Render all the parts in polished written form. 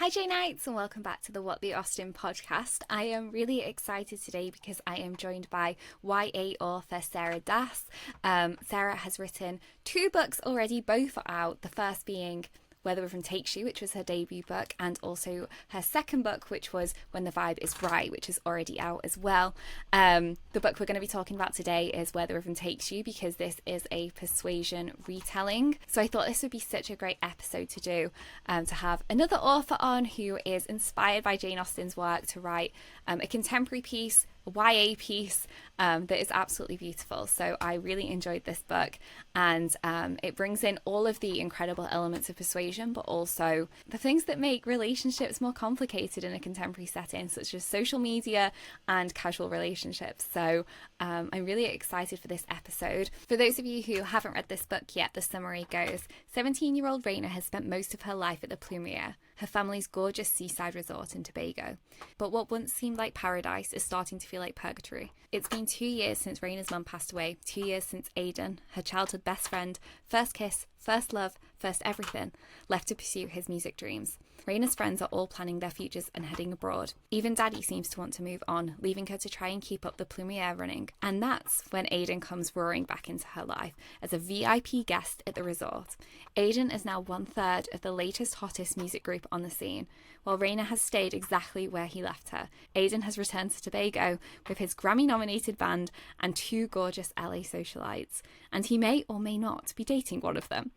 Hi Janites and welcome back to the What the Austen podcast. I am really excited today because I am joined by YA author Sarah Das. Sarah has written two books already, both are out. The first being Where the Rhythm Takes You, which was her debut book, and also her second book, which was When the Vibe is Right, which is already out as well. The book we're going to be talking about today is Where the Rhythm Takes You, because this is a persuasion retelling. So I thought this would be such a great episode to do, to have another author on who is inspired by Jane Austen's work to write a contemporary piece, a YA piece that is absolutely beautiful. So I really enjoyed this book, and it brings in all of the incredible elements of persuasion, but also the things that make relationships more complicated in a contemporary setting, such as social media and casual relationships. So I'm really excited for this episode. For those of you who haven't read this book yet, the summary goes: 17-year-old Rayna has spent most of her life at the Plumiere, her family's gorgeous seaside resort in Tobago. But what once seemed like paradise is starting to feel like purgatory. It's been 2 years since Rayna's mum passed away, 2 years since Aidan, her childhood best friend, first kiss, first love, first everything, left to pursue his music dreams. Rayna's friends are all planning their futures and heading abroad. Even Daddy seems to want to move on, leaving her to try and keep up the Plumiere running. And that's when Aidan comes roaring back into her life as a VIP guest at the resort. Aidan is now 1/3 of the latest, hottest music group on the scene. While Rayna has stayed exactly where he left her, Aidan has returned to Tobago with his Grammy-nominated band and two gorgeous LA socialites. And he may or may not be dating one of them.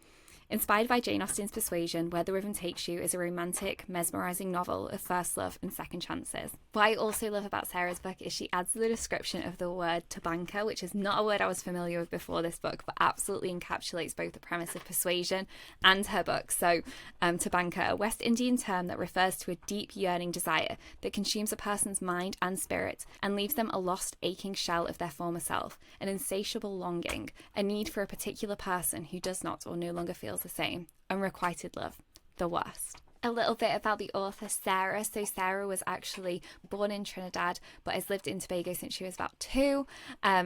Inspired by Jane Austen's Persuasion, Where the Rhythm Takes You is a romantic, mesmerising novel of first love and second chances. What I also love about Sarah's book is she adds the description of the word tabanka, which is not a word I was familiar with before this book, but absolutely encapsulates both the premise of Persuasion and her book. So, tabanka, a West Indian term that refers to a deep, yearning desire that consumes a person's mind and spirit and leaves them a lost, aching shell of their former self, an insatiable longing, a need for a particular person who does not or no longer feels the same. Unrequited love, the worst. A little bit about the author Sarah. So Sarah was actually born in Trinidad but has lived in Tobago since she was about 2.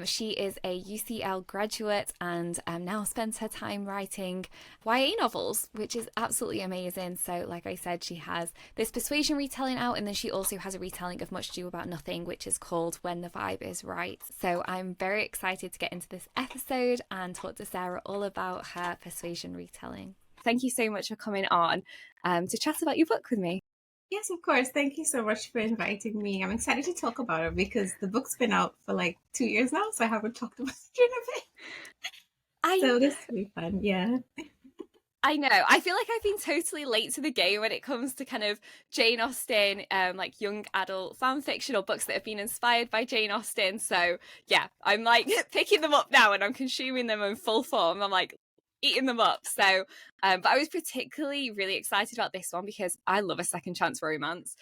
She is a UCL graduate and now spends her time writing YA novels, which is absolutely amazing. So like I said, she has this persuasion retelling out, and then she also has a retelling of Much Ado About Nothing, which is called When the Vibe is Right. So I'm very excited to get into this episode and talk to Sarah all about her persuasion retelling. Thank you so much for coming on to chat about your book with me. Yes, of course. Thank you so much for inviting me. I'm excited to talk about it because the book's been out for like 2 years now, so I haven't talked about it in a bit. So this will be fun, yeah. I know. I feel like I've been totally late to the game when it comes to kind of Jane Austen, like young adult fan fiction or books that have been inspired by Jane Austen. So yeah, I'm like picking them up now and I'm consuming them in full form. I'm like eating them up. So, but I was particularly really excited about this one because I love a second chance romance.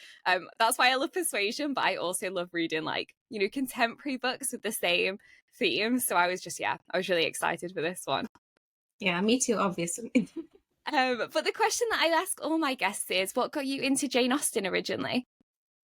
That's why I love Persuasion, but I also love reading like, contemporary books with the same themes. So I was really excited for this one. Yeah, me too, obviously. But the question that I ask all my guests is, what got you into Jane Austen originally?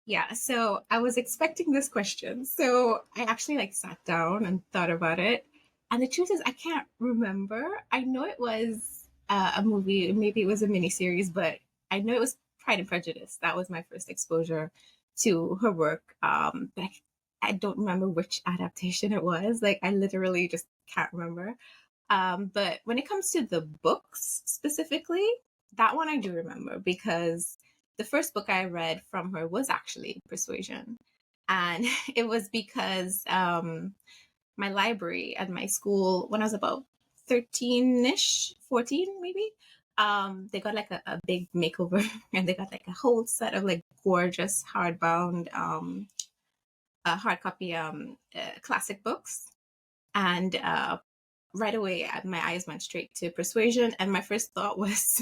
Yeah, so I was expecting this question. So I actually sat down and thought about it. And the truth is, I can't remember. I know it was a movie, maybe it was a miniseries, but I know it was Pride and Prejudice. That was my first exposure to her work. But I don't remember which adaptation it was. I literally just can't remember. But when it comes to the books specifically, that one I do remember because the first book I read from her was actually Persuasion. And it was because my library at my school, when I was about 13-ish, 14 maybe, they got a big makeover and they got a whole set of gorgeous hardbound, hard copy classic books. And right away, my eyes went straight to Persuasion. And my first thought was,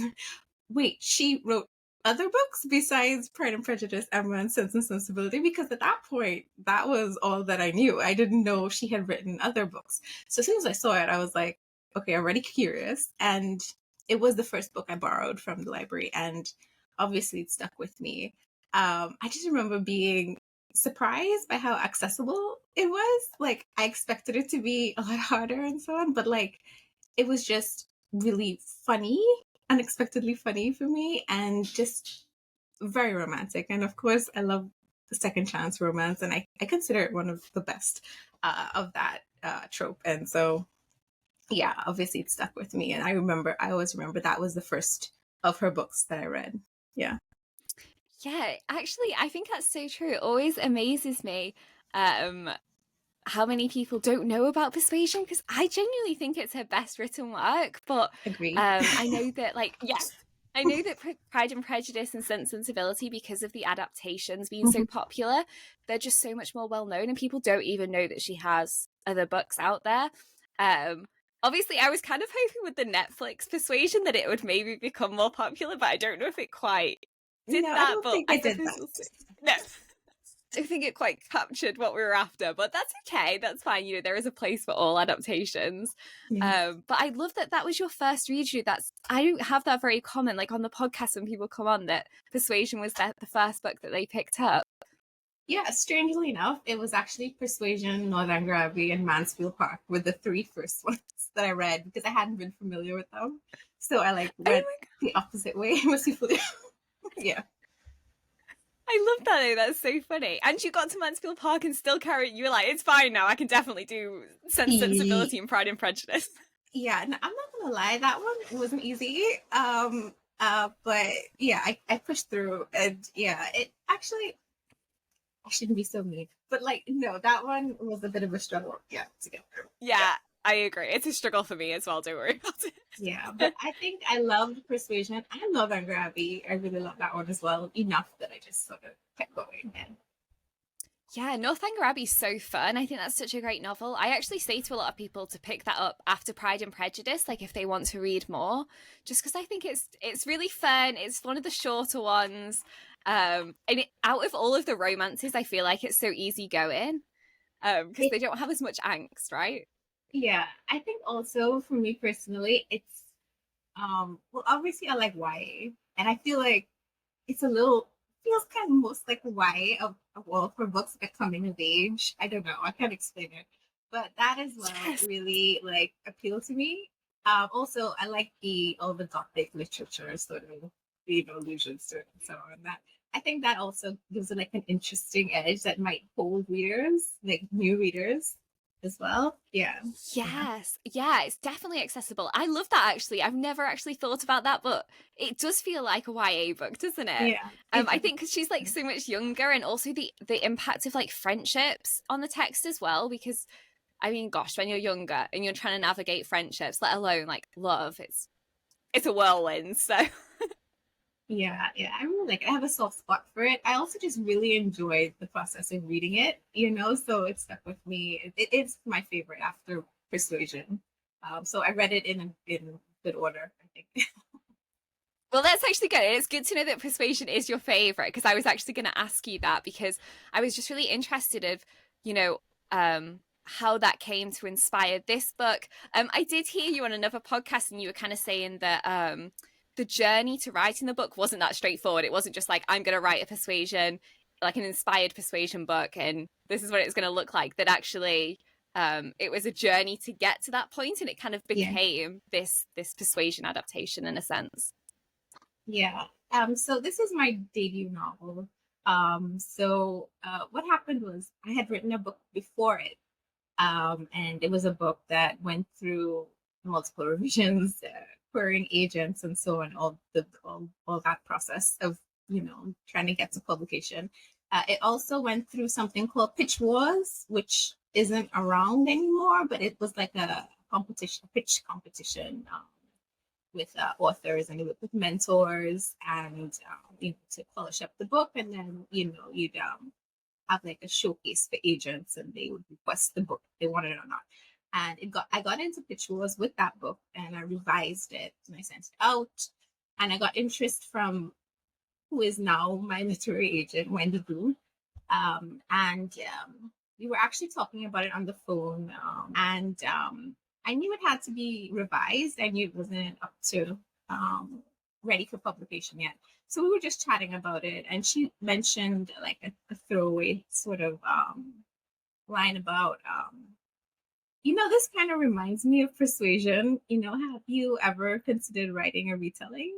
wait, she wrote other books besides Pride and Prejudice and Sense and Sensibility? Because at that point, that was all that I knew. I didn't know she had written other books. So as soon as I saw it, I was like, okay, I'm already curious. And it was the first book I borrowed from the library. And obviously it stuck with me. I just remember being surprised by how accessible it was. I expected it to be a lot harder and so on, but it was just really funny, unexpectedly funny for me, and just very romantic. And of course, I love the second chance romance, and I consider it one of the best of that trope. And so, yeah, obviously it stuck with me. And I always remember that was the first of her books that I read. Yeah. Yeah, actually, I think that's so true. It always amazes me um, how many people don't know about Persuasion, because I genuinely think it's her best written work. But Agree. I know that, like, yes, I know that Pride and Prejudice and Sense and Sensibility, because of the adaptations being so popular, they're just so much more well known, and people don't even know that she has other books out there. Um, Obviously, I was kind of hoping with the Netflix Persuasion that it would maybe become more popular, but I don't know if it quite did No, I that. don't But think I I did suppose that. we'll see. No. I don't think it quite captured what we were after, but that's okay. That's fine. You know, there is a place for all adaptations. Yeah. But I love that that was your first read. That's, I don't have that very common. Like on the podcast, when people come on, that Persuasion was the first book that they picked up. Yeah, strangely enough, it was actually Persuasion, Northanger Abbey, and Mansfield Park were the three first ones that I read because I hadn't been familiar with them. So I like Oh went my the opposite way, mercifully. Yeah. I love that. Though. That's so funny. And you got to Mansfield Park and still carry. You were like, it's fine now. I can definitely do Sense, Sensibility, and Pride and Prejudice. Yeah, and I'm not gonna lie, that one wasn't easy. But yeah, I pushed through, and yeah, it actually I shouldn't be so mean, but like no, that one was a bit of a struggle. Yeah, to get through. Yeah, I agree. It's a struggle for me as well. Don't worry about it. Yeah, but I think I loved Persuasion. I love Anger Abbey. I really love that one as well. Enough that I just sort of kept going. And Yeah, Northanger Abbey's so fun. I think that's such a great novel. I actually say to a lot of people to pick that up after Pride and Prejudice, like if they want to read more, just because I think it's really fun. It's one of the shorter ones, and out of all of the romances, I feel like it's so easygoing, because it, they don't have as much angst, right? yeah, I think also for me personally, it's well, obviously I like YA, and I feel like it's a little feels kind of most like YA of all of her books, like a coming of age. I don't know, I can't explain it, but that as well Yes. really like appealed to me. Also, I like the all the gothic literature sort of allusions to it and so on. That I think that also gives it like an interesting edge that might hold readers, like new readers as well. Yeah. Yeah. Yes. Yeah, it's definitely accessible. I love that actually. I've never actually thought about that, but it does feel like a YA book, doesn't it? Yeah. It I does. think because she's like so much younger, and also the impact of like friendships on the text as well, because I mean, gosh, when you're younger and you're trying to navigate friendships, let alone like love, it's a whirlwind. So Yeah, yeah, I really like it. I have a soft spot for it. I also just really enjoyed the process of reading it, so it stuck with me. It is my favorite after Persuasion. So I read it in good order, I think. well, that's actually good. It's good to know that Persuasion is your favorite, because I was actually going to ask you that, because I was just really interested of, you know, how that came to inspire this book. I did hear you on another podcast, and you were kind of saying that the journey to writing the book wasn't that straightforward. It wasn't just like, I'm going to write a persuasion, like an inspired persuasion book, and this is what it's going to look like. That actually, it was a journey to get to that point, and it kind of Yeah, became this persuasion adaptation in a sense. yeah. So this is my debut novel. What happened was I had written a book before it. And it was a book that went through multiple revisions, querying agents, and so on. All that process of trying to get to publication. It also went through something called Pitch Wars, which isn't around anymore, but it was like a competition, pitch competition with authors, and with mentors, and to polish up the book, and then you'd have like a showcase for agents, and they would request the book if they wanted it or not. And I got into pitch wars with that book, and I revised it and I sent it out, and I got interest from who is now my literary agent, Wendy Boo. And We were actually talking about it on the phone, and I knew it had to be revised. I knew it wasn't up to ready for publication yet. So we were just chatting about it, and she mentioned like a throwaway sort of line about, this kind of reminds me of Persuasion. Have you ever considered writing a retelling?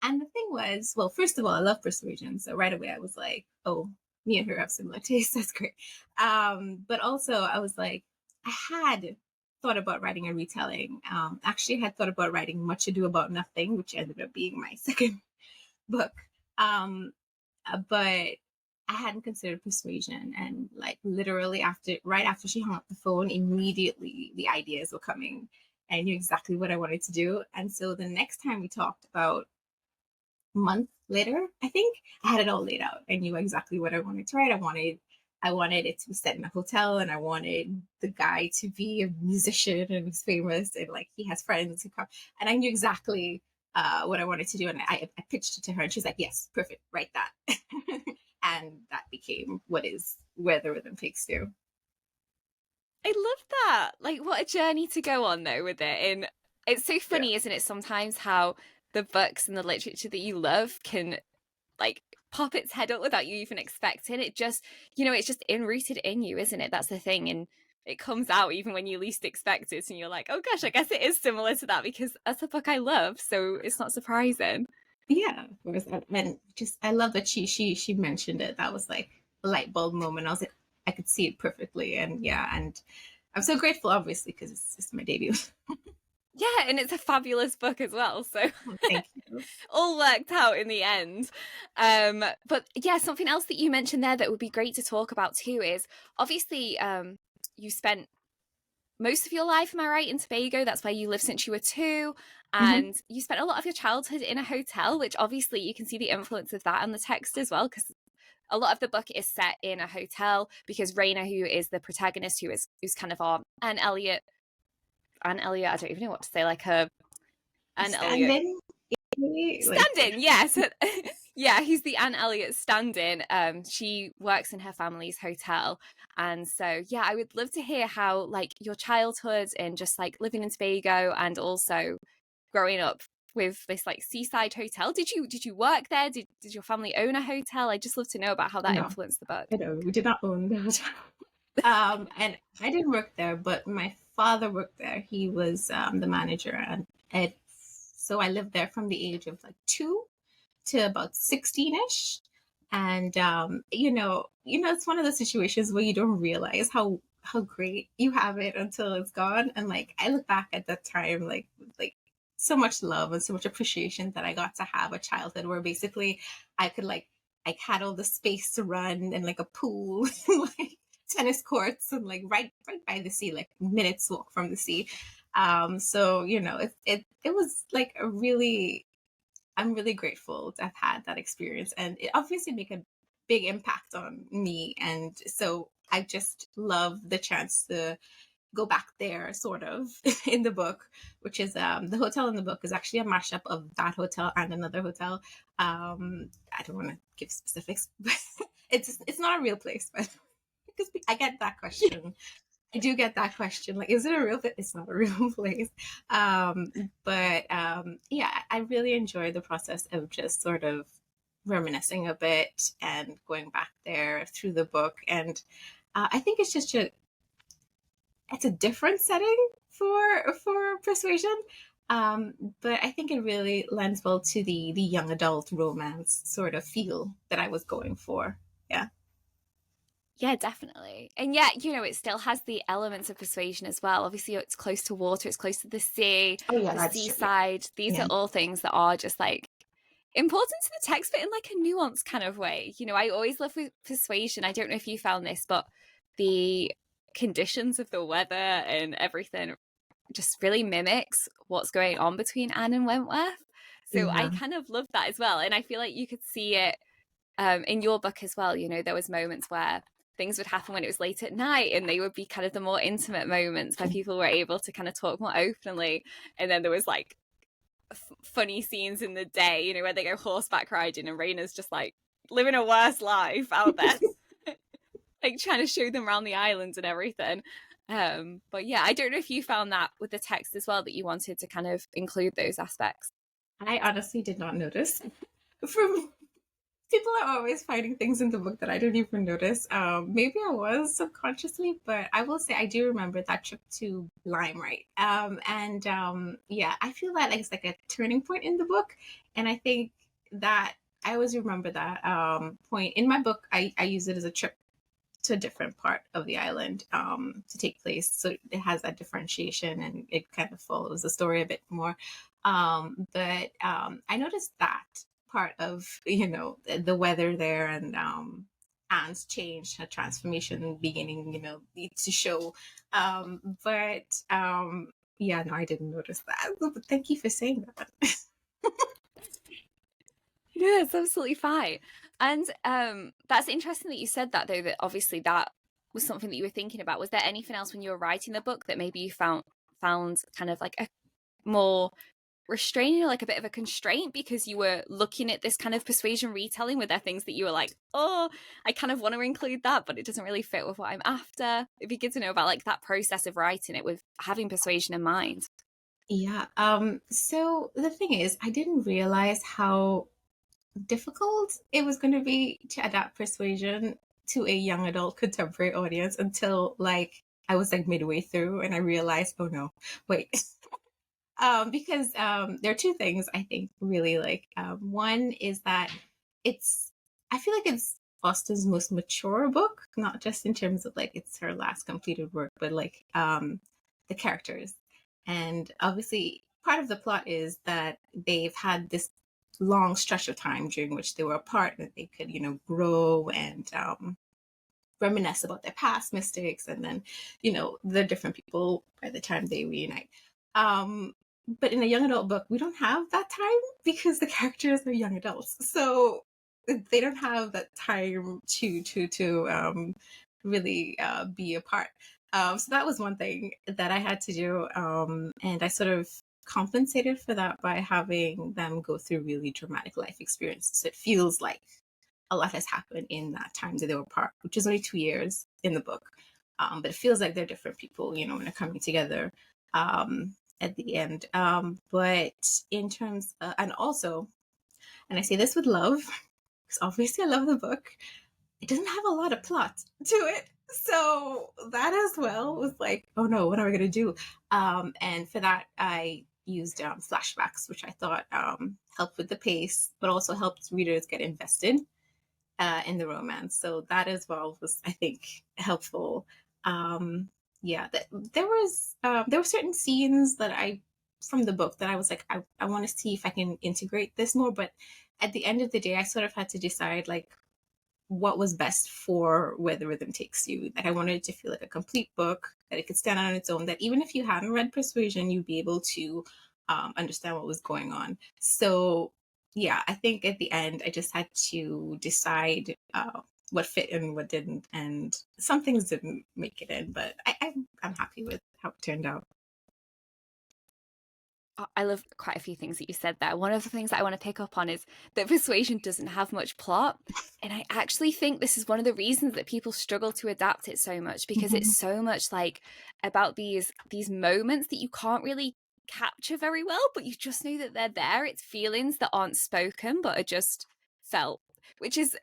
And the thing was, well, first of all, I love Persuasion. So right away I was like, oh, me and her have similar tastes. That's great. But also I was like, I had thought about writing a retelling. Actually, I had thought about writing Much Ado About Nothing, which ended up being my second book. Um, but I hadn't considered Persuasion. And like literally right after she hung up the phone, immediately the ideas were coming. I knew exactly what I wanted to do. And so the next time we talked, about month later, I think, I had it all laid out. I knew exactly what I wanted to write. I wanted it to be set in a hotel, and I wanted the guy to be a musician and he's famous, and like he has friends who come. And I knew exactly what I wanted to do, and I pitched it to her, and she's like, "Yes, perfect, write that." And that became where the rhythm takes you. I love that. Like, what a journey to go on though with it. And it's so Yeah. funny, isn't it? Sometimes how the books and the literature that you love can like pop its head up without you even expecting it. Just, it's just enrooted in you, isn't it? That's the thing. And it comes out even when you least expect it, and you're like, oh gosh, I guess it is similar to that because that's a book I love, so it's not surprising. Yeah, and just I love that she mentioned it. That was like a light bulb moment. I was like, I could see it perfectly, and yeah, and I'm so grateful, obviously, because it's my debut. Yeah, and it's a fabulous book as well, so Thank you. all worked out in the end. But yeah, something else that you mentioned there that would be great to talk about too is obviously you spent most of your life, am I right, in Tobago? That's where you lived since you were 2. Hmm. And you spent a lot of your childhood in a hotel, which obviously you can see the influence of that on the text as well, because a lot of the book is set in a hotel because Rayna, who is the protagonist, who's kind of our Anne Elliot, I don't even know what to say, like her Anne Elliot Standing, like stand-in, yes. Yeah, he's the Anne Elliot stand-in. She works in her family's hotel. And so, yeah, I would love to hear how, like, your childhood and just, like, living in Tobago and also growing up with this, like, seaside hotel. Did you work there? Did your family own a hotel? I just love to know about how that no, influenced the book. I don't. We did not own that. And I didn't work there, but my father worked there. He was the manager, and so I lived there from the age of like 2 to about 16ish. And it's one of those situations where you don't realize how great you have it until it's gone. And like I look back at that time like so much love and so much appreciation that I got to have a childhood where basically I could like had all the space to run and like a pool like tennis courts and like right by the sea, like minutes walk from the sea. So it was like I'm really grateful to have had that experience, and it obviously make a big impact on me. And so I just love the chance to go back there, sort of, in the book, which is the hotel in the book is actually a mashup of that hotel and another hotel. I don't want to give specifics, but it's not a real place, but because I get that question. I do get that question. Like, is it a real place? It's not a real place. But yeah, I really enjoy the process of just sort of reminiscing a bit and going back there through the book. And I think it's a different setting for Persuasion. But I think it really lends well to the young adult romance sort of feel that I was going for. Yeah. Yeah, definitely. And yet, it still has the elements of Persuasion as well. Obviously, it's close to water, it's close to the sea, Oh yeah, the that's true. Yeah. seaside. These Yeah. are all things that are just like important to the text, but in like a nuanced kind of way. I always love with Persuasion. I don't know if you found this, but the conditions of the weather and everything just really mimics what's going on between Anne and Wentworth. So I Yeah. kind of love that as well. And I feel like you could see it in your book as well. There was moments where things would happen when it was late at night, and they would be kind of the more intimate moments where people were able to kind of talk more openly. And then there was like funny scenes in the day, where they go horseback riding and Rayna's just like living a worse life out there, like trying to show them around the islands and everything. But yeah, I don't know if you found that with the text as well, that you wanted to kind of include those aspects. I honestly did not notice from People are always finding things in the book that I didn't even notice. Maybe I was subconsciously, but I will say I do remember that trip to Limeright. And yeah, I feel that it's like a turning point in the book, and I think that I always remember that point in my book. I use it as a trip to a different part of the island to take place, so it has that differentiation and it kind of follows the story a bit more. But I noticed that part of the weather there, and Anne's change, her transformation beginning, to show. But yeah, no, I didn't notice that. But thank you for saying that. Yeah, it's absolutely fine. And that's interesting that you said that, though, that obviously that was something that you were thinking about. Was there anything else when you were writing the book that maybe you found kind of like a more restraining, or like a bit of a constraint, because you were looking at this kind of persuasion retelling? Were there things that you were like, oh, I kind of want to include that, but it doesn't really fit with what I'm after? It'd be good to know about like that process of writing it with having persuasion in mind. Yeah. So the thing is, I didn't realize how difficult it was going to be to adapt Persuasion to a young adult contemporary audience until like I was like midway through and I realized, oh no, wait. Because there are two things I think really like. One is that I feel like it's Austen's most mature book, not just in terms of like it's her last completed work, but like the characters. And obviously, part of the plot is that they've had this long stretch of time during which they were apart, that they could, grow and reminisce about their past mistakes, and then, they're different people by the time they reunite. But in a young adult book, we don't have that time because the characters are young adults, so they don't have that time to really be apart. So that was one thing that I had to do, and I sort of compensated for that by having them go through really dramatic life experiences. So it feels like a lot has happened in that time that they were apart, which is only 2 years in the book. But it feels like they're different people, when they're coming together at the end. But in terms, and also, and I say this with love, because obviously I love the book, it doesn't have a lot of plot to it. So that as well was like, oh no, what are we going to do? And for that, I used flashbacks, which I thought helped with the pace, but also helped readers get invested in the romance. So that as well was, I think, helpful. Yeah, there were certain scenes that from the book that I was like, I want to see if I can integrate this more. But at the end of the day, I sort of had to decide like what was best for Where the Rhythm Takes You. Like I wanted it to feel like a complete book, that it could stand on its own, that even if you hadn't read Persuasion, you'd be able to understand what was going on. So yeah, I think at the end, I just had to decide what fit and what didn't, and some things didn't make it in, but I'm happy with how it turned out. I love quite a few things that you said there. One of the things that I want to pick up on is that Persuasion doesn't have much plot. And I actually think this is one of the reasons that people struggle to adapt it so much, because it's so much like about these moments that you can't really capture very well, but you just know that they're there. It's feelings that aren't spoken but are just felt, which is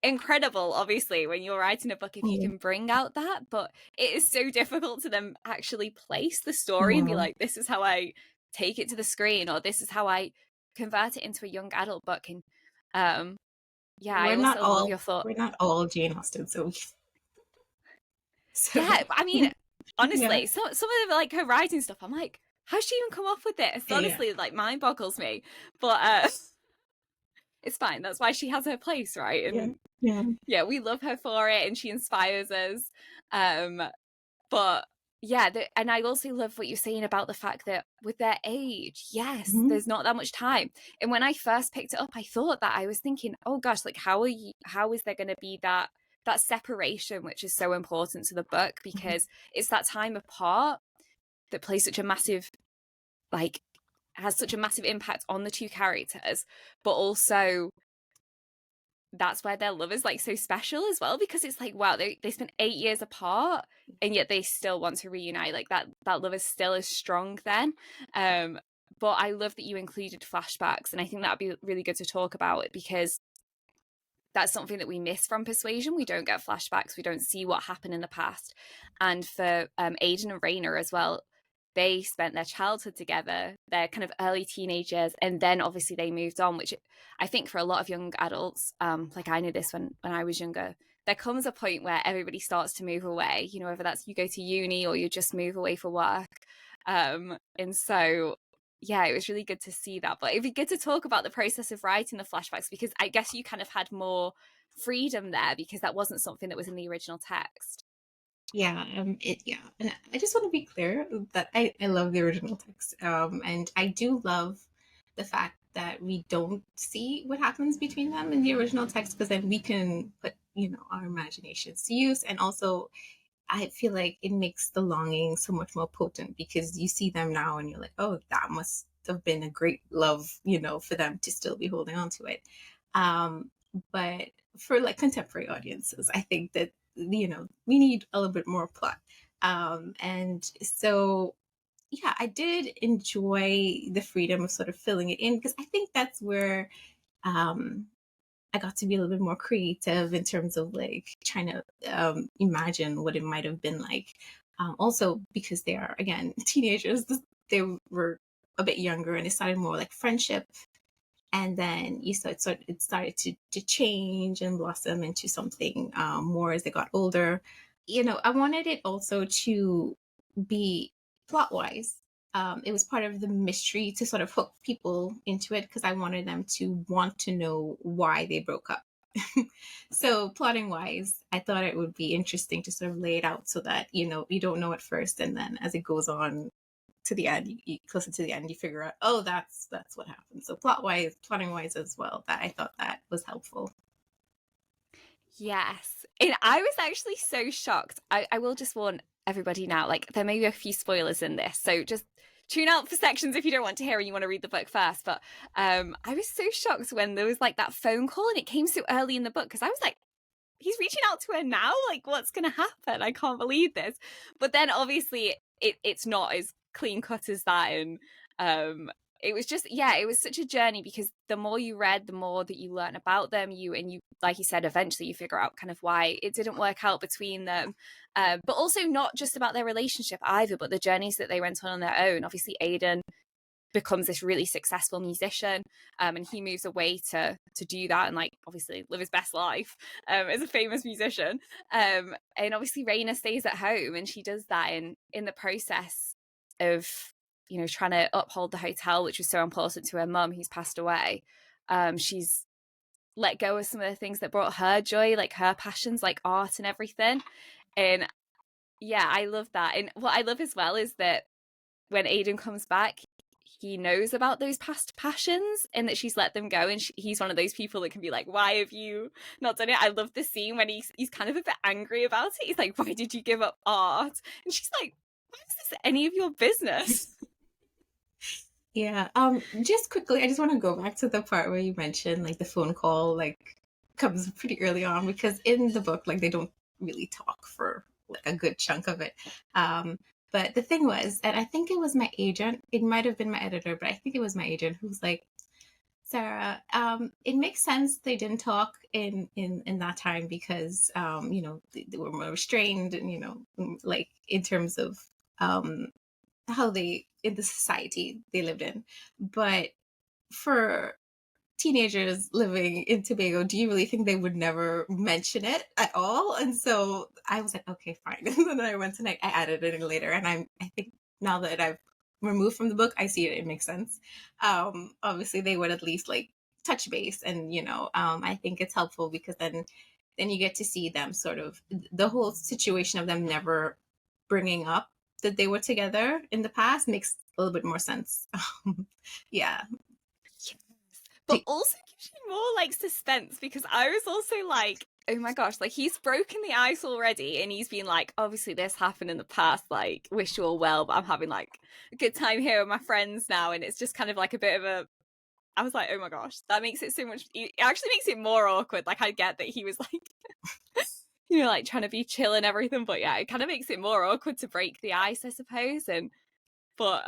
incredible, obviously, when you're writing a book, if you can bring out that. But it is so difficult to then actually place the story and be like, this is how I take it to the screen, or this is how I convert it into a young adult book. And yeah, I also love your thought. We're not all Jane Austen, so Yeah, I mean, honestly, yeah. some of the like her writing stuff, I'm like, how's she even come up with this? Honestly, Yeah. like mind boggles me. But it's fine. That's why she has her place, right? And yeah, we love her for it, and she inspires us. But yeah, and I also love what you're saying about the fact that with their age, yes, there's not that much time. And when I first picked it up, I thought that, I was thinking, oh gosh, like how is there going to be that separation, which is so important to the book, because it's that time apart that plays such a massive, like, has such a massive impact on the two characters, but also that's where their love is like so special as well, because it's like, wow, they spent 8 years apart and yet they still want to reunite. Like that love is still as strong then. But I love that you included flashbacks, and I think that'd be really good to talk about, because that's something that we miss from Persuasion. We don't get flashbacks. We don't see what happened in the past. And for Aidan and Rayna as well, they spent their childhood together. They're kind of early teenagers, and then obviously they moved on, which I think for a lot of young adults, like I knew this when I was younger, there comes a point where everybody starts to move away, you know, whether that's you go to uni or you just move away for work. And so yeah, it was really good to see that. But it'd be good to talk about the process of writing the flashbacks, because I guess you kind of had more freedom there because that wasn't something that was in the original text. Yeah, and I just want to be clear that I love the original text, and I do love the fact that we don't see what happens between them in the original text, because then we can put, you know, our imaginations to use, and also I feel like it makes the longing so much more potent because you see them now and you're like, oh, that must have been a great love, you know, for them to still be holding on to it. Um, but for like contemporary audiences, I think that, you know, we need a little bit more plot. And so, yeah, I did enjoy the freedom of sort of filling it in, because I think that's where um, I got to be a little bit more creative in terms of like trying to imagine what it might have been like. Also, because they are, again, teenagers, they were a bit younger and it started more like friendship. And then it started to change and blossom into something more as they got older. You know, I wanted it also to be plot wise. It was part of the mystery to sort of hook people into it, because I wanted them to want to know why they broke up. So plotting wise, I thought it would be interesting to sort of lay it out so that, you know, you don't know at first, and then as it goes on to the end, closer to the end, you figure out, oh, that's what happened. So plotting wise as well, that I thought that was helpful. Yes. And I was actually so shocked. I will just warn everybody now, like there may be a few spoilers in this, so just tune out for sections if you don't want to hear and you want to read the book first. But I was so shocked when there was like that phone call and it came so early in the book, because I was like, he's reaching out to her now? Like, what's going to happen? I can't believe this. But then obviously it's not as clean cut as that. And it was just, yeah, it was such a journey, because the more you read, the more that you learn about them. You, like you said, eventually you figure out kind of why it didn't work out between them. But also not just about their relationship either, but the journeys that they went on their own. Obviously, Aidan becomes this really successful musician, and he moves away to do that and like obviously live his best life as a famous musician, and obviously Rayna stays at home, and she does that in the process of, you know, trying to uphold the hotel, which was so important to her mum who's passed away. She's let go of some of the things that brought her joy, like her passions, like art and everything. And yeah, I love that. And what I love as well is that when Aidan comes back, he knows about those past passions and that she's let them go, and he's one of those people that can be like, why have you not done it? I love the scene when he's kind of a bit angry about it. He's like, why did you give up art? And she's like, why is this any of your business? Yeah. Just quickly, I just want to go back to the part where you mentioned like the phone call like comes pretty early on, because in the book like they don't really talk for like a good chunk of it. But the thing was, and I think it was my agent, it might have been my editor, but I think it was my agent who was like, Sarah, it makes sense they didn't talk in that time because you know, they were more restrained, and you know, like in terms of um how they in the society they lived in. But for teenagers living in Tobago, do you really think they would never mention it at all? And so I was like, okay, fine. And then I went and I added it in later. And I think now that I've removed from the book, I see it. It makes sense. Obviously, they would at least like touch base, and you know, I think it's helpful because then you get to see them sort of the whole situation of them never bringing up that they were together in the past makes a little bit more sense. Yeah. But also gives you more like suspense, because I was also like, oh my gosh, like he's broken the ice already, and he's been like, obviously this happened in the past, like wish you all well, but I'm having like a good time here with my friends now. And it's just kind of like a bit of a, I was like, oh my gosh, that makes it so much, it actually makes it more awkward. Like I get that he was like, you know, like trying to be chill and everything, but yeah, it kind of makes it more awkward to break the ice, I suppose. And but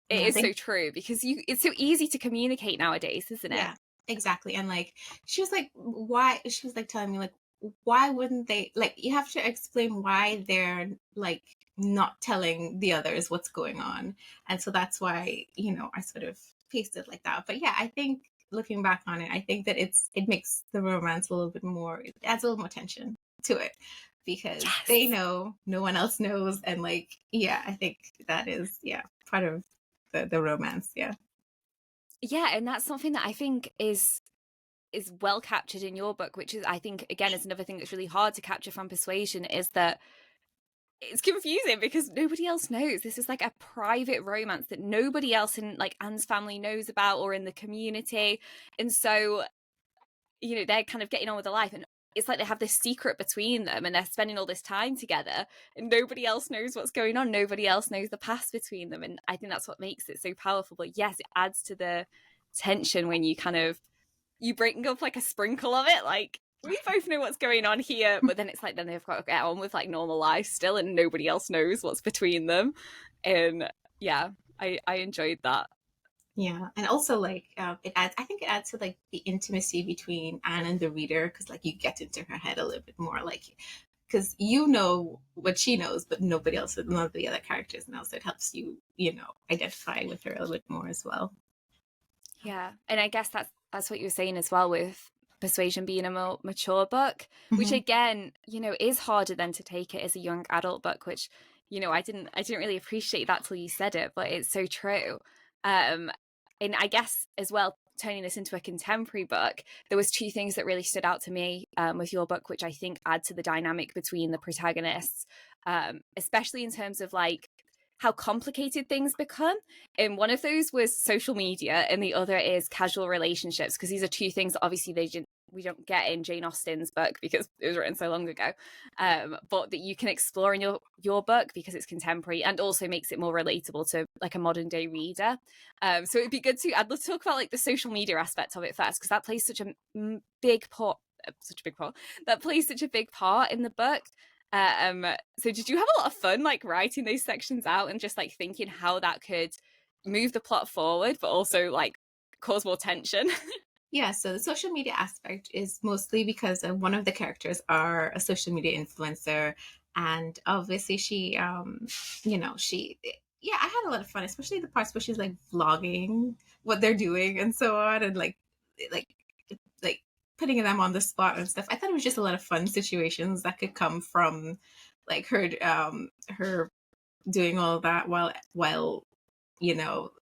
it Yeah, I is so think true, because it's so easy to communicate nowadays, isn't it? yeah. exactly. And like, she was like, why? She was like telling me, like, why wouldn't they, like, you have to explain why they're like not telling the others what's going on. And so that's why, I sort of paced it like that. But yeah, I think looking back on it, I think that it makes the romance a little bit more, it adds a little more tension to it because they Yes. know no one else knows. And like, yeah, I think that is, yeah, part of the romance. Yeah. Yeah, and that's something that I think is well captured in your book, which is, I think, again, is another thing that's really hard to capture from Persuasion, is that it's confusing because nobody else knows. This is like a private romance that nobody else in like Anne's family knows about or in the community. And so, they're kind of getting on with their life, and it's like they have this secret between them and they're spending all this time together and nobody else knows what's going on. Nobody else knows the past between them. And I think that's what makes it so powerful. But yes, it adds to the tension when you bring up like a sprinkle of it, like we both know what's going on here, but then it's like then they've got to get on with like normal life still and nobody else knows what's between them. And yeah, I enjoyed that. Yeah, and also like it adds. I think it adds to like the intimacy between Anne and the reader because like you get into her head a little bit more, like because you know what she knows, but nobody else, none of the other characters know. So it helps you, identify with her a little bit more as well. Yeah, and I guess that's what you were saying as well with Persuasion being a more mature book, which Mm-hmm. again, is harder than to take it as a young adult book, which I didn't really appreciate that till you said it, but it's so true. Um, and I guess as well, turning this into a contemporary book, there was two things that really stood out to me with your book, which I think add to the dynamic between the protagonists, especially in terms of like how complicated things become. And one of those was social media, and the other is casual relationships, because these are two things that obviously we don't get in Jane Austen's book because it was written so long ago, but that you can explore in your book because it's contemporary and also makes it more relatable to like a modern day reader. So it'd be good to I'd love to talk about like the social media aspect of it first, because that plays such a big part, that plays such a big part in the book. So did you have a lot of fun like writing those sections out and just like thinking how that could move the plot forward but also like cause more tension? Yeah, so the social media aspect is mostly because one of the characters are a social media influencer, and obviously she, yeah, I had a lot of fun, especially the parts where she's like vlogging what they're doing and so on, and like, like putting them on the spot and stuff. I thought it was just a lot of fun situations that could come from like her doing all that while you know,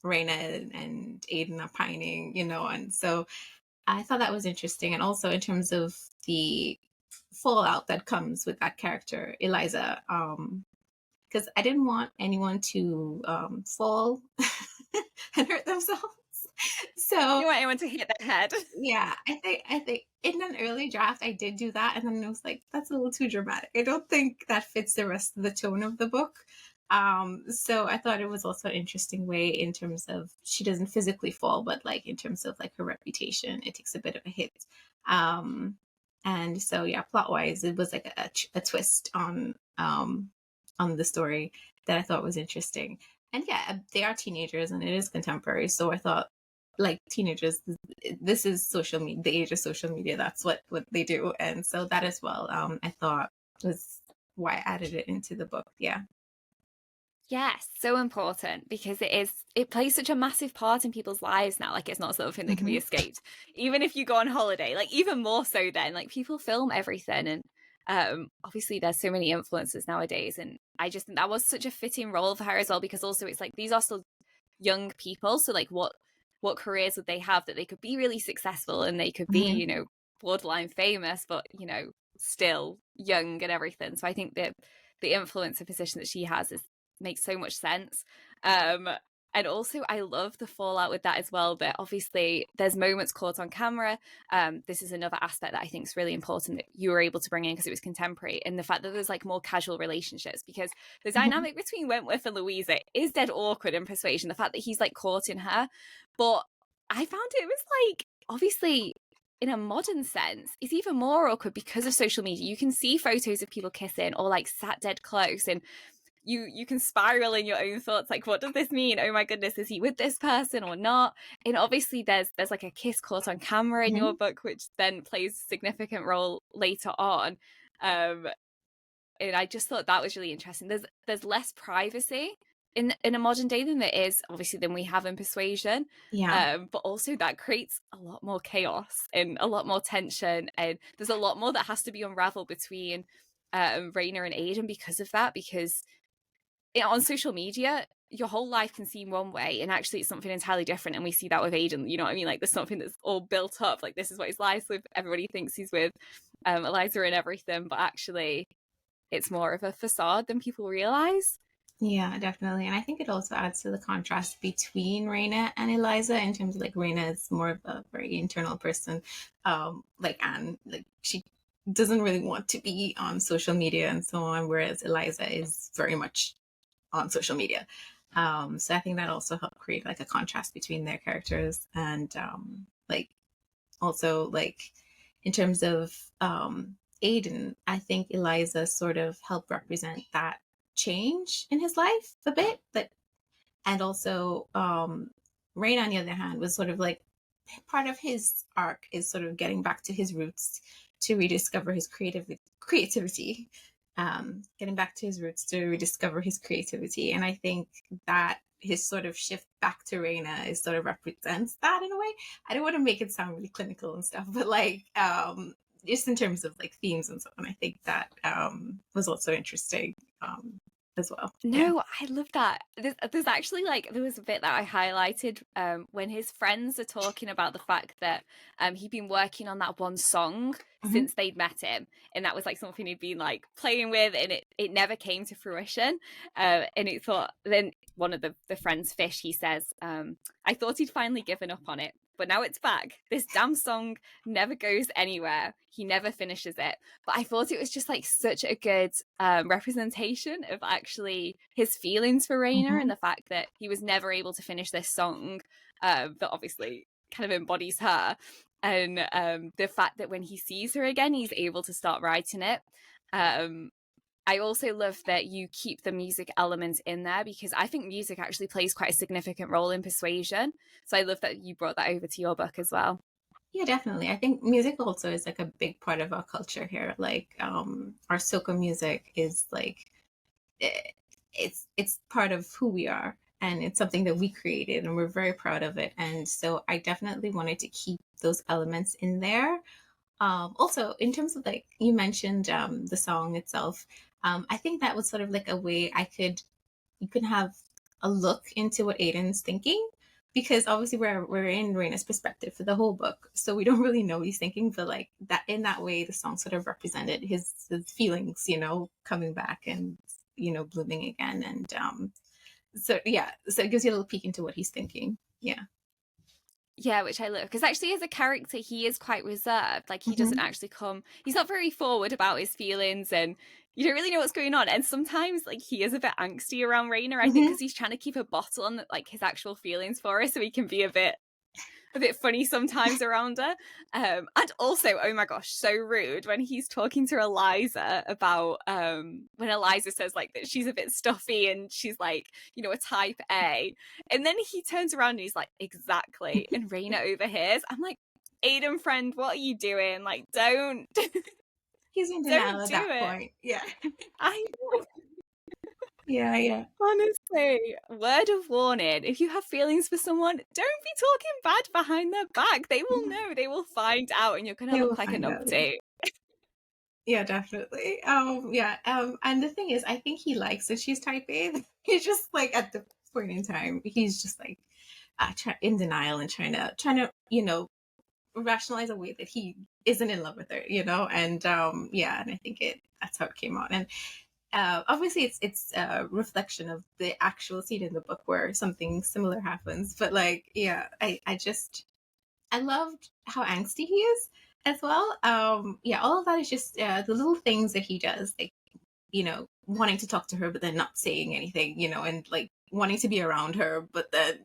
Rayna and Aidan are pining, and so I thought that was interesting. And also in terms of the fallout that comes with that character, Eliza, because I didn't want anyone to fall and hurt themselves. So You want anyone to hit their head? yeah, I think in an early draft I did do that, and then I was like, that's a little too dramatic. I don't think that fits the rest of the tone of the book. So I thought it was also an interesting way in terms of she doesn't physically fall, but like in terms of like her reputation, it takes a bit of a hit. Um, and so yeah, plot wise, it was like a twist on the story that I thought was interesting. And yeah, they are teenagers and it is contemporary, so I thought like teenagers, this is social media, the age of social media, that's what they do. And so that as well, I thought was why I added it into the book. Yeah. Yes, so important, because it plays such a massive part in people's lives now. Like it's not something that can be Hmm. escaped. Even if you go on holiday, like even more so then, like people film everything. And obviously there's so many influencers nowadays, and I just think that was such a fitting role for her as well, because also it's like these are still young people, so like what careers would they have that they could be really successful and they could be, Hmm. borderline famous, but still young and everything. So I think that the influence and position that she has is makes so much sense. um and also I love the fallout with that as well, that obviously there's moments caught on camera. This is another aspect that I think is really important that you were able to bring in because it was contemporary, and the fact that there's like more casual relationships, because the Hmm. dynamic between Wentworth and Louisa is dead awkward in Persuasion, the fact that he's like courting her. But I found it was like, obviously in a modern sense, it's even more awkward because of social media. You can see photos of people kissing or like sat dead close, and you can spiral in your own thoughts, like, what does this mean? Oh my goodness, is he with this person or not? And obviously there's like a kiss caught on camera in your book, which then plays a significant role later on. And I just thought that was really interesting. There's less privacy in a modern day than there is obviously than we have in Persuasion. But also that creates a lot more chaos and a lot more tension, and there's a lot more that has to be unraveled between Rayna and Aidan because of that, because on social media your whole life can seem one way and actually it's something entirely different. And we see that with Aidan, you know what I mean? Like, there's something that's all built up, like, this is what his life's with, everybody thinks he's with Eliza and everything, but actually it's more of a facade than people realize. Yeah, definitely. And I think it also adds to the contrast between Rayna and Eliza in terms of, like, Rayna is more of a very internal person. Like Anne, like, she doesn't really want to be on social media and so on, whereas Eliza is very much on social media. So I think that also helped create, like, a contrast between their characters. And like, also, like, in terms of Aidan, I think Eliza sort of helped represent that change in his life a bit. But and also Rain, on the other hand, was sort of like, part of his arc is sort of getting back to his roots to rediscover his creativity. Getting back to his roots to rediscover his creativity. And I think that his sort of shift back to Rayna is sort of represents that in a way. I don't want to make it sound really clinical and stuff, but like just in terms of like themes and so on, I think that was also interesting as well. No, I love that. There's actually, like, there was a bit that I highlighted when his friends are talking about the fact that he'd been working on that one song since they'd met him, and that was like something he'd been like playing with, and it never came to fruition. And it thought, then one of the friends, Fish, he says, I thought he'd finally given up on it, but now it's back. This damn song never goes anywhere. He never finishes it. But I thought it was just like such a good representation of actually his feelings for Rayna and the fact that he was never able to finish this song that obviously kind of embodies her. And the fact that when he sees her again, he's able to start writing it. I also love that you keep the music element in there, because I think music actually plays quite a significant role in Persuasion. So I love that you brought that over to your book as well. Yeah, definitely. I think music also is like a big part of our culture here. Like our soca music is like it's part of who we are, and it's something that we created and we're very proud of it. And so I definitely wanted to keep those elements in there. Also, in terms of, like, you mentioned the song itself, I think that was sort of like a way you could have a look into what Aidan's thinking, because obviously we're in Raina's perspective for the whole book, so we don't really know what he's thinking. But like that, in that way, the song sort of represented his feelings, coming back and blooming again. And so yeah, so it gives you a little peek into what he's thinking. Yeah, which I love, because actually as a character he is quite reserved. Like, he doesn't actually he's not very forward about his feelings, and you don't really know what's going on. And sometimes like he is a bit angsty around Rayna, I think, because he's trying to keep a bottle on like his actual feelings for her, so he can be a bit funny sometimes around her. And also, oh my gosh, so rude when he's talking to Eliza about when Eliza says like that she's a bit stuffy and she's like, a type A, and then he turns around and he's like, exactly, and Rayna overhears. I'm like, Aidan, friend, what are you doing? Like, don't. He's in denial at that point. Yeah. I know. Yeah. Honestly, word of warning: if you have feelings for someone, don't be talking bad behind their back. They will know. They will find out, and you're gonna look like an update. Yeah, definitely. And the thing is, I think he likes that she's type A. He's just like, at the point in time, he's just like in denial and trying to rationalize a way that he isn't in love with her, and and I think that's how it came out. And obviously it's a reflection of the actual scene in the book where something similar happens. But like, I loved how angsty he is as well. All of that is just the little things that he does, like, wanting to talk to her but then not saying anything, and like wanting to be around her but then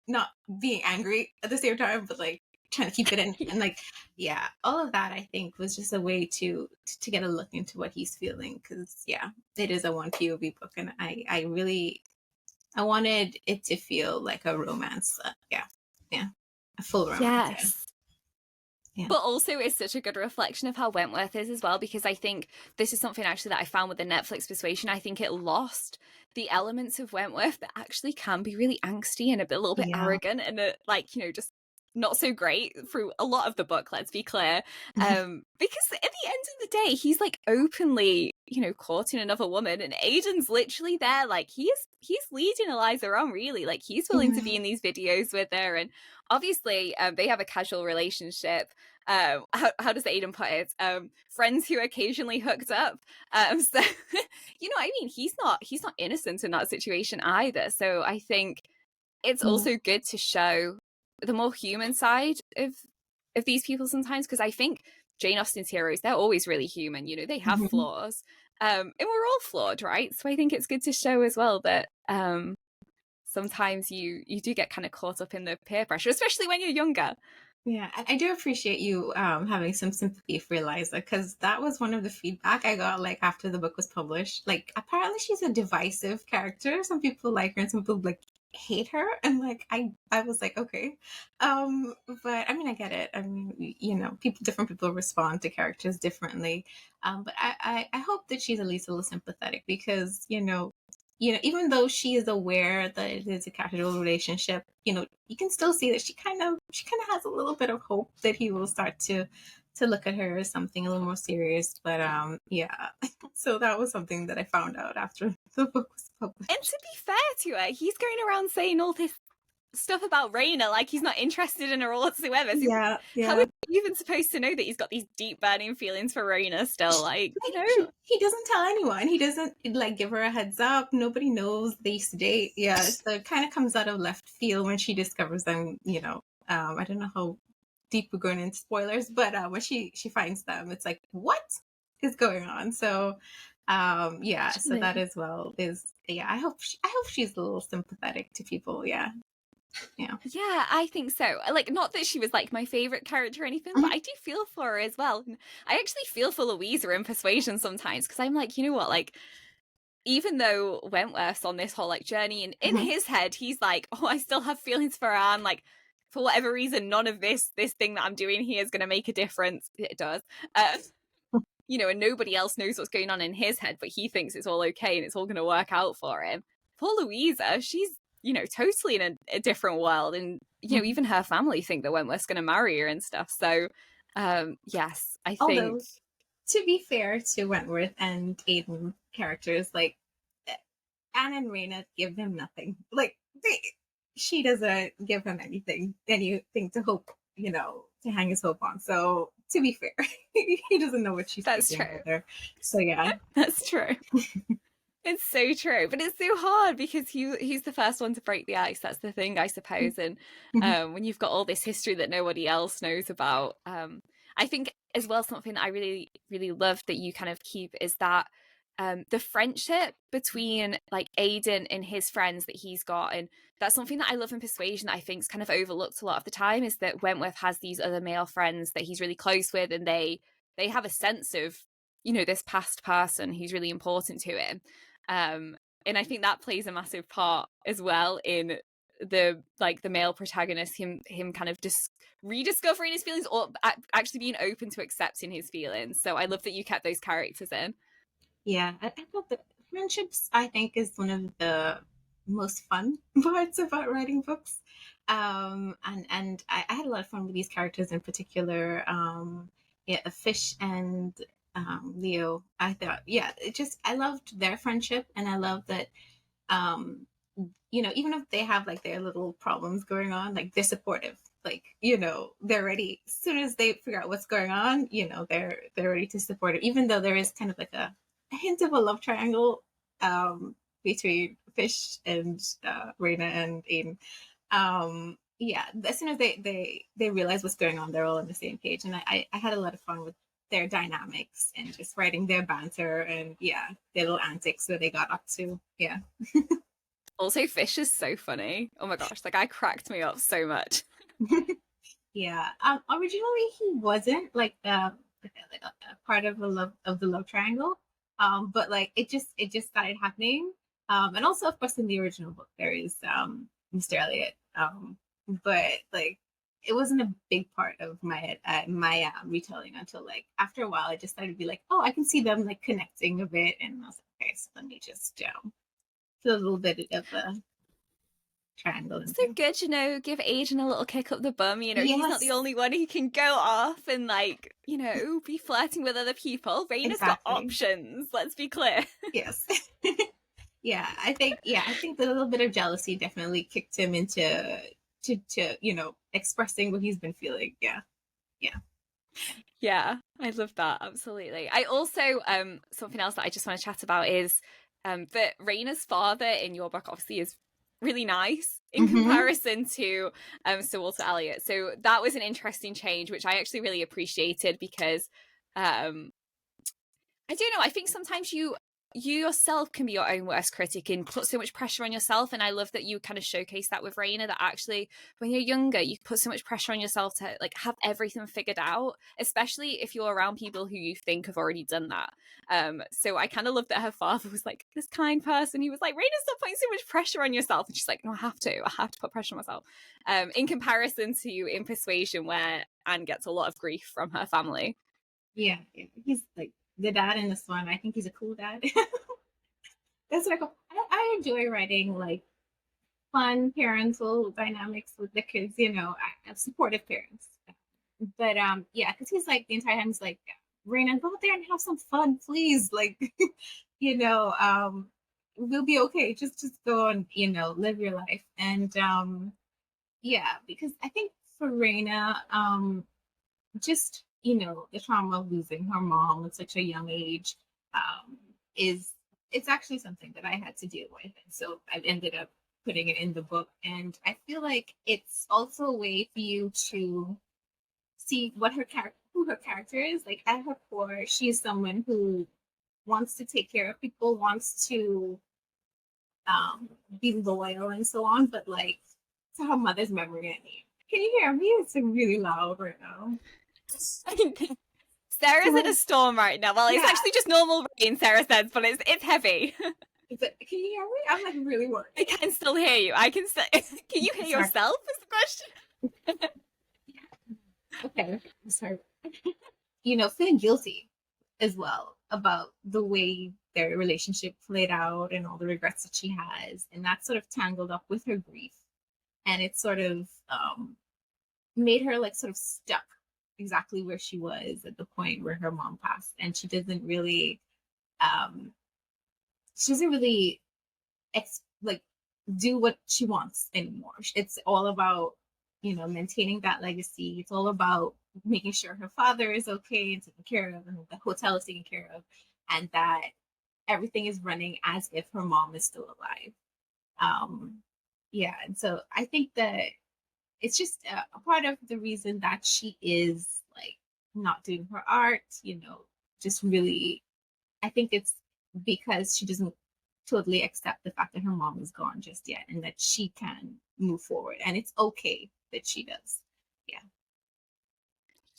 not being angry at the same time, but like trying to keep it in. And like, yeah, all of that I think was just a way to get a look into what he's feeling. Cause yeah, it is a one POV book. And I wanted it to feel like a romance. Yeah. Yeah. A full romance. Yeah. Yes. Yeah. But also it's such a good reflection of how Wentworth is as well, because I think this is something actually that I found with the Netflix Persuasion. I think it lost the elements of Wentworth that actually can be really angsty and a little bit Yeah. arrogant and like, you know, just not so great through a lot of the book, let's be clear. Because at the end of the day, he's like openly, you know, courting another woman, and Aidan's literally there, like he's leading Eliza on, really. Like he's willing to be in these videos with her, and obviously they have a casual relationship. How does Aidan put it? Friends who occasionally hooked up. So you know what I mean? He's not innocent in that situation either. So I think it's also good to show the more human side of these people sometimes, because I think Jane Austen's heroes, they're always really human, you know, they have flaws. And we're all flawed, right? So I think it's good to show as well that sometimes you do get kind of caught up in the peer pressure, especially when you're younger. Yeah, I do appreciate you having some sympathy for Eliza, because that was one of the feedback I got like after the book was published. Like apparently she's a divisive character. Some people like her and some people like hate her, and like I was like, okay. But I mean I get it. I mean, you know, different people respond to characters differently. But I hope that she's at least a little sympathetic, because even though she is aware that it is a casual relationship, you can still see that she kind of has a little bit of hope that he will start to look at her as something a little more serious. But yeah, so that was something that I found out after the book was published. And to be fair to her, he's going around saying all this stuff about Rayna, like he's not interested in her whatsoever. So yeah. How are you even supposed to know that he's got these deep burning feelings for Rayna still? Like, you know, he doesn't tell anyone. He doesn't like give her a heads up. Nobody knows they used to date. Yeah, so it kind of comes out of left field when she discovers them. I don't know how deep we're going into spoilers, but when she finds them, it's like, what is going on? So yeah, so that as well is, yeah, I hope she's a little sympathetic to people. Yeah. I think so. Like, not that she was like my favorite character or anything, but I do feel for her as well. And I actually feel for Louisa in Persuasion sometimes, because I'm like, you know what, like, even though Wentworth's on this whole like journey, and in his head he's like, oh, I still have feelings for her, and like for whatever reason none of this thing that I'm doing here is going to make a difference. It does. And nobody else knows what's going on in his head, but he thinks it's all okay and it's all going to work out for him. Poor Louisa, she's totally in a different world, and even her family think that Wentworth's going to marry her and stuff. So yes, I think. Although, to be fair to Wentworth and Aidan characters, like Anne and Rayna give him nothing. Like she doesn't give him anything to hope, to hang his hope on. So to be fair, he doesn't know what she's That's true. Either. So yeah, that's true. It's so true, but it's so hard because he's the first one to break the ice. That's the thing, I suppose. And when you've got all this history that nobody else knows about, I think as well something that I really, really love that you kind of keep is that the friendship between like Aidan and his friends that he's got, and that's something that I love in Persuasion that I think is kind of overlooked a lot of the time, is that Wentworth has these other male friends that he's really close with, and they have a sense of this past person who's really important to him. And I think that plays a massive part as well in the male protagonist, him kind of rediscovering his feelings, or actually being open to accepting his feelings. So I love that you kept those characters in. Yeah, I thought that friendships, I think, is one of the most fun parts about writing books. And I had a lot of fun with these characters in particular. Fish and Leo. I thought, I loved their friendship, and I love that, even if they have like their little problems going on, like they're supportive. Like, they're ready as soon as they figure out what's going on. They're ready to support it, even though there is kind of like a hint of a love triangle between Fish and Rayna and Aidan. As soon as they realize what's going on, they're all on the same page, and I had a lot of fun with their dynamics and just writing their banter and their little antics where they got up to. Also, Fish is so funny. Oh my gosh, like I cracked me up so much. Yeah. Originally he wasn't like a part of the love triangle. But like it just started happening. And also of course in the original book there is Mr. Elliot. But like it wasn't a big part of my retelling until like after a while I just started to be like, oh, I can see them like connecting a bit, and I was like, okay, so let me just feel a little bit of a triangle in So there. good, give Aidan a little kick up the bum. He's not the Yes, only one who can go off and, like, be flirting with other people. Raina's got exactly. options, let's be clear. Yes. I think the little bit of jealousy definitely kicked him into to expressing what he's been feeling. Yeah. Yeah. Yeah, I love that. Absolutely. I also, something else that I just want to chat about is that Raina's father in your book obviously is really nice in Mm-hmm. comparison to Sir Walter Elliot. So that was an interesting change, which I actually really appreciated because I don't know. I think sometimes you yourself can be your own worst critic and put so much pressure on yourself. And I love that you kind of showcase that with Raina, that actually when you're younger, you put so much pressure on yourself to like have everything figured out, especially if you're around people who you think have already done that. So I kind of love that her father was like this kind person. He was like, Raina, stop putting so much pressure on yourself. And she's like, no, I have to put pressure on myself. In comparison to in Persuasion, where Anne gets a lot of grief from her family. Yeah. Yeah. He's like the dad in this one. I think he's a cool dad. That's like I enjoy writing like fun parental dynamics with the kids. Supportive parents. But yeah, because he's like the entire time he's like, Raina, go out there and have some fun, please. Like, you know, we'll be okay. Just go and live your life. And yeah, because I think for Raina, just the trauma of losing her mom at such a young age, is it's actually something that I had to deal with, and so I've ended up putting it in the book. And I feel like it's also a way for you to see what who her character is. Like at her core, she's someone who wants to take care of people, wants to um, be loyal and so on, but like to her mother's memory and need. Can you hear me? It's really loud right now. Sarah's in a So storm right now. Well, it's yeah, actually just normal rain, Sarah says, but it's heavy. can you hear me? I'm like really worried. I can still hear you. I can still. Can you hear Sorry. yourself? Is the question. Okay. I'm sorry. Feeling guilty as well about the way their relationship played out and all the regrets that she has. And that's sort of tangled up with her grief. And it sort of made her like sort of stuck exactly where she was at the point where her mom passed. And um, she doesn't really like do what she wants anymore. It's all about maintaining that legacy. It's all about making sure her father is okay and taken care of, and the hotel is taken care of, and that everything is running as if her mom is still alive. Yeah, and so I think that it's just a part of the reason that she is like not doing her art. Just really, I think it's because she doesn't totally accept the fact that her mom is gone just yet, and that she can move forward, and it's okay that she does. Yeah.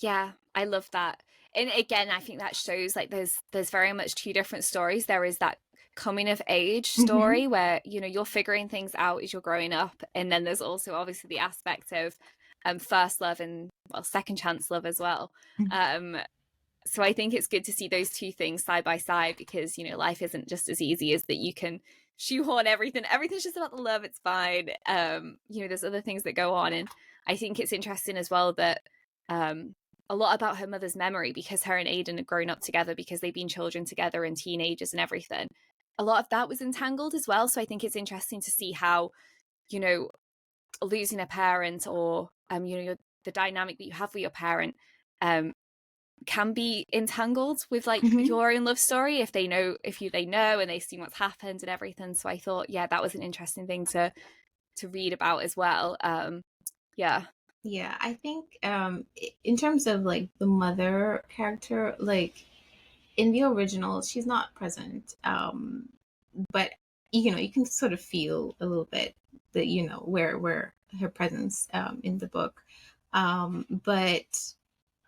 Yeah, I love that. And again, I think that shows like there's very much two different stories. There is that coming of age Mm-hmm. story where you're figuring things out as you're growing up, and then there's also obviously the aspect of first love and well second chance love as well. Um, so I think it's good to see those two things side by side because life isn't just as easy as that you can shoehorn everything. Everything's just about the love. It's fine. There's other things that go on, and I think it's interesting as well that a lot about her mother's memory because her and Aidan had grown up together because they've been children together and teenagers and everything. A lot of that was entangled as well. So I think it's interesting to see how you know losing a parent or the dynamic that you have with your parent um can be entangled with like Mm-hmm. your own love story if they know and they see what's happened and everything. So I thought, yeah, that was an interesting thing to read about as well. Yeah. Yeah, I think in terms of like the mother character, like in the original, she's not present. But you can sort of feel a little bit that where her presence in the book. But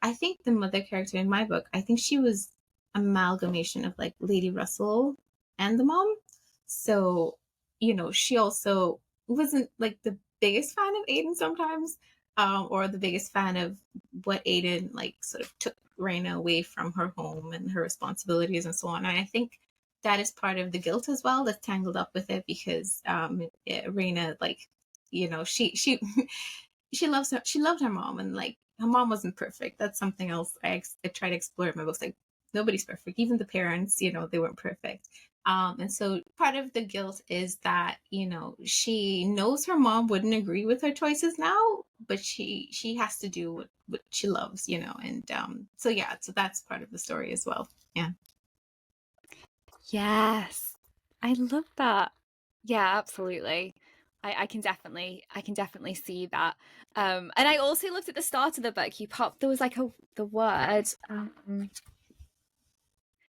I think the mother character in my book, I think she was amalgamation of like Lady Russell and the mom. So, she also wasn't like the biggest fan of Aidan sometimes, or the biggest fan of what Aidan like sort of took Rayna away from her home and her responsibilities and so on. And I think that is part of the guilt as well that's tangled up with it because Rayna, like, she she loved her mom, and like her mom wasn't perfect. That's something else I try to explore in my books. Like nobody's perfect, even the parents. They weren't perfect. And so part of the guilt is that she knows her mom wouldn't agree with her choices now, but she has to do what she loves. And so yeah, so that's part of the story as well. Yeah. Yes. I love that. Yeah, absolutely. I can definitely see that. And I also looked at the start of the book. You popped there was like the word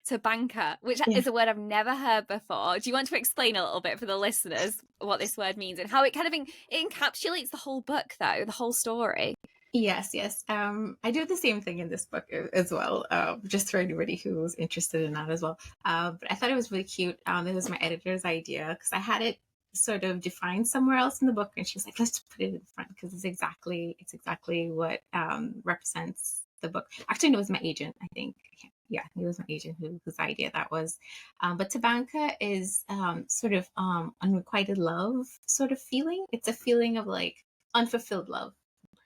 tabanka, which Yeah. is a word I've never heard before. Do you want to explain a little bit for the listeners what this word means and how it kind of it encapsulates the whole book, though, the whole story? Yes, yes. I do the same thing in this book as well, just for anybody who's interested in that as well. But I thought it was really cute. It was my editor's idea because I had it sort of defined somewhere else in the book, and she was like, "Let's just put it in front because it's exactly what represents the book." Actually, no, it was my agent, I think. Yeah, it was my agent whose idea that was. But tabanka is sort of unrequited love sort of feeling. It's a feeling of like unfulfilled love,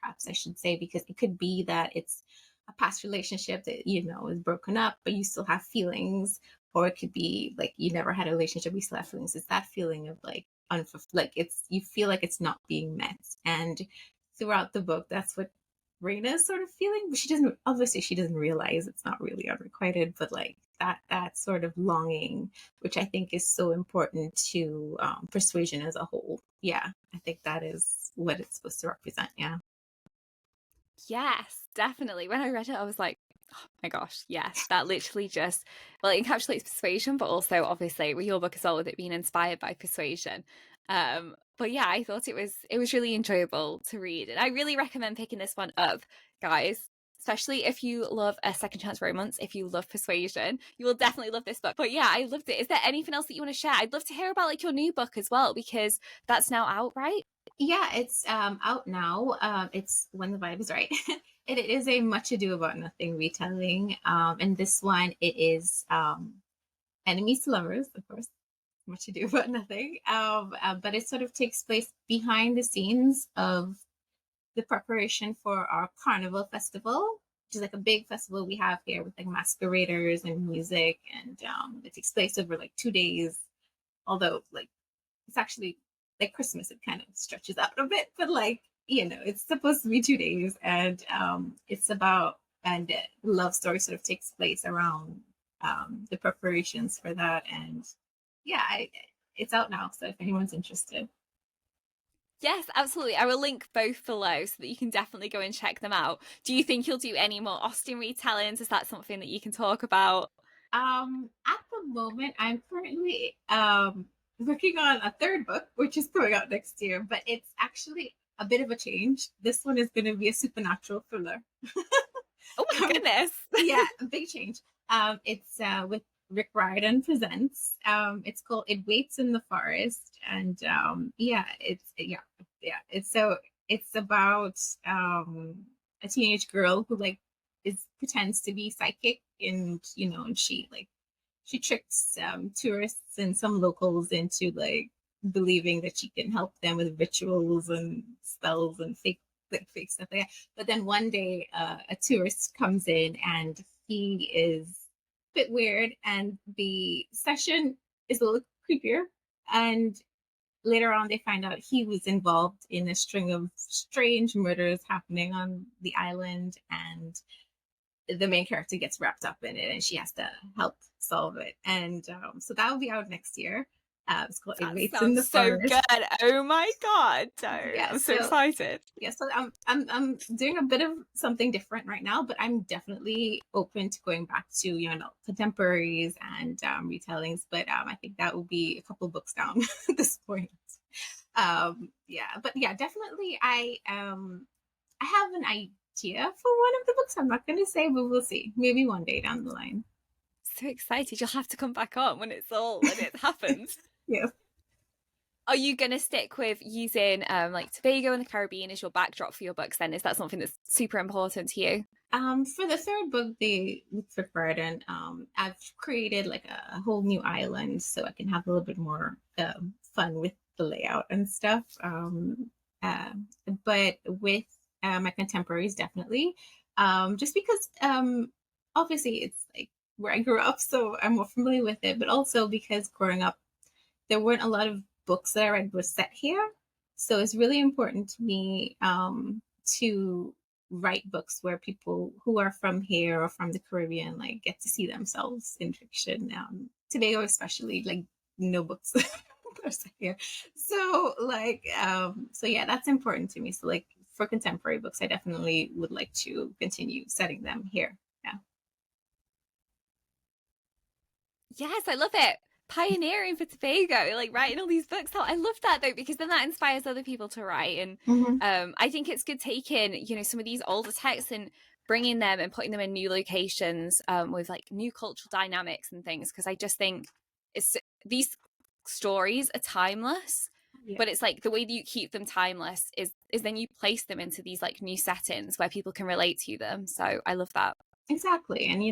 perhaps I should say, because it could be that it's a past relationship that is broken up, but you still have feelings, or it could be like you never had a relationship, you still have feelings. It's that feeling of like like it's you feel like it's not being met, and throughout the book, that's what Rayna is sort of feeling, but she doesn't realize it's not really unrequited, but like that sort of longing, which I think is so important to persuasion as a whole. Yeah, I think that is what it's supposed to represent. Yeah. Yes, definitely. When I read it, I was like, oh my gosh, yes, that literally just, well, it encapsulates persuasion, but also obviously with your book as well, with it being inspired by persuasion. But yeah, I thought it was really enjoyable to read, and I really recommend picking this one up, guys. Especially if you love a second chance romance, if you love persuasion, you will definitely love this book. But yeah, I loved it. Is there anything else that you want to share? I'd love to hear about like your new book as well, because that's now out, right? Yeah, it's out now. It's When the Vibe is Right. It is a Much Ado About Nothing retelling. And this one, it is enemies to lovers, of course. Much Ado About Nothing. But it sort of takes place behind the scenes of the preparation for our Carnival Festival, which is like a big festival we have here with like masqueraders and music. And it takes place over like 2 days, although like it's actually like Christmas, it kind of stretches out a bit, but like, it's supposed to be 2 days, and it's about, and love story sort of takes place around the preparations for that. And yeah, it's out now. So if anyone's interested. Yes, absolutely. I will link both below so that you can definitely go and check them out. Do you think you'll do any more Austen retellings? Is that something that you can talk about? At the moment, I'm currently working on a third book, which is coming out next year, but it's actually a bit of a change. This one is going to be a supernatural thriller. Oh my goodness. Yeah, a big change. It's with Rick Riordan presents. It's called It Waits in the Forest, and yeah. It's about a teenage girl who like is pretends to be psychic, and and she tricks tourists and some locals into like believing that she can help them with rituals and spells and fake stuff like that. But then one day, a tourist comes in and he is a bit weird, and the session is a little creepier. And later on, they find out he was involved in a string of strange murders happening on the island, and the main character gets wrapped up in it, and she has to help solve it. And so that will be out next year. It's called It That Waits in the sounds so Forest. good. Oh my God. Yeah, I'm so so excited. yeah, so I'm doing a bit of something different right now, but I'm definitely open to going back to contemporaries and retellings. But I think that will be a couple books down at this point. Yeah, but yeah, definitely. I have an idea for one of the books. I'm not going to say, but we'll see. Maybe one day down the line. So excited. You'll have to come back on when it happens. Yeah. Are you going to stick with using like Tobago and the Caribbean as your backdrop for your books then? Is that something that's super important to you? For the third book, the Woodford Garden, I've created like a whole new island so I can have a little bit more fun with the layout and stuff. Uh, but with my contemporaries, definitely, just because obviously it's like where I grew up, so I'm more familiar with it. But also because growing up, there weren't a lot of books that I read was set here, so it's really important to me to write books where people who are from here or from the Caribbean like get to see themselves in fiction. Tobago especially, like no books are set here. So so yeah, that's important to me. So like for contemporary books, I definitely would like to continue setting them here. Yeah. Yes, I love it. Pioneering for Tobago, like writing all these books out. I love that though, because then that inspires other people to write. And I think it's good taking, you know, some of these older texts and bringing them and putting them in new locations with like new cultural dynamics and things. Because I just think it's these stories are timeless, Yeah. but it's like the way that you keep them timeless is then you place them into these like new settings where people can relate to them. So I love that. Exactly. And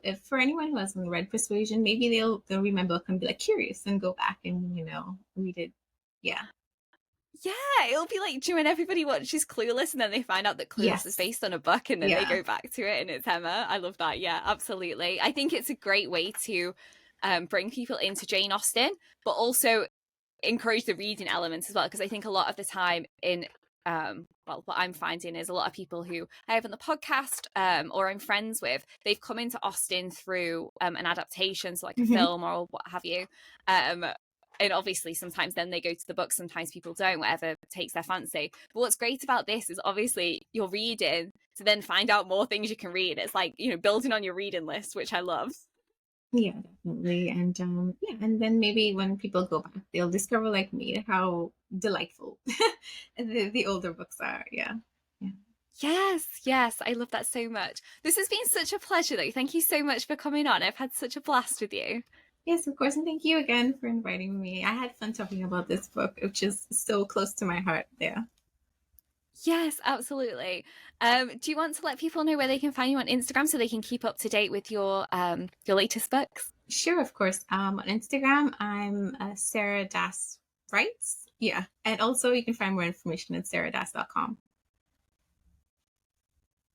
if for anyone who hasn't read Persuasion, maybe they'll remember and be like curious and go back and, read it. Yeah. Yeah, it'll be like, do you know, when everybody watches Clueless and then they find out that Clueless is Yes. based on a book and then they Yeah. go back to it and it's Emma. I love that. Yeah, absolutely. I think it's a great way to bring people into Jane Austen, but also encourage the reading elements as well. Because I think a lot of the time in what I'm finding is a lot of people who I have on the podcast or I'm friends with, they've come into Austen through an adaptation, so like a film or what have you. And obviously sometimes then they go to the book, sometimes people don't, whatever takes their fancy. But what's great about this is obviously you're reading to then find out more things you can read. It's like, building on your reading list, which I love. Yeah, definitely. And and then maybe when people go back, they'll discover like me how delightful the older books are. Yeah. Yeah. Yes, I love that so much. This has been such a pleasure though. Thank you so much for coming on. I've had such a blast with you. Yes, of course. And thank you again for inviting me. I had fun talking about this book, which is so close to my heart. Yeah. Yes, absolutely. Do you want to let people know where they can find you on Instagram so they can keep up to date with your latest books? Sure, of course. On Instagram, I'm Sarah Das Writes. Yeah. And also you can find more information at sarahdas.com.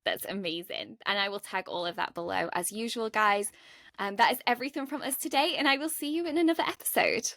That's amazing. And I will tag all of that below as usual, guys. That is everything from us today, and I will see you in another episode.